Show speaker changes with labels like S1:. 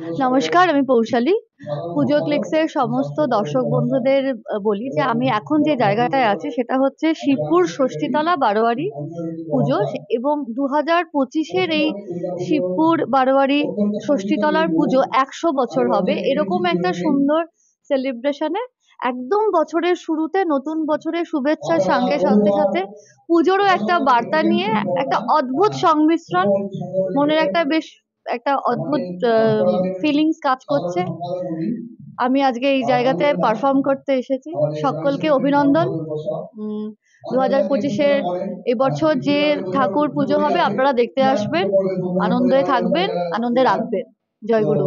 S1: নমস্কার, আমি পৌশালী। পুজো ক্লিক্সের সমস্ত দর্শক বন্ধুদের বলি যে আমি এখন যে জায়গাটায় আছি সেটা হচ্ছে শিবপুর ষষ্ঠীতলা বারোয়ারি পুজো এবং 2025-এর এই শিবপুর বারোয়ারি ষষ্ঠীতলার পুজো 100 বছর হবে এরকম একটা সুন্দর সেলিব্রেশনে একদম বছরের শুরুতে নতুন বছরের শুভেচ্ছার সঙ্গে সাথে সাথে পুজোরও একটা বার্তা নিয়ে একটা অদ্ভুত সংমিশ্রণ, মনের একটা বেশ একটা অদ্ভুত ফিলিংস কাজ করছে। আমি আজকে এই জায়গাতে পারফর্ম করতে এসেছি। সকলকে অভিনন্দন। 2025-এর এবছর যে ঠাকুর পুজো হবে আপনারা দেখতে আসবেন, আনন্দে থাকবেন, আনন্দে রাখবেন। জয় গুরু।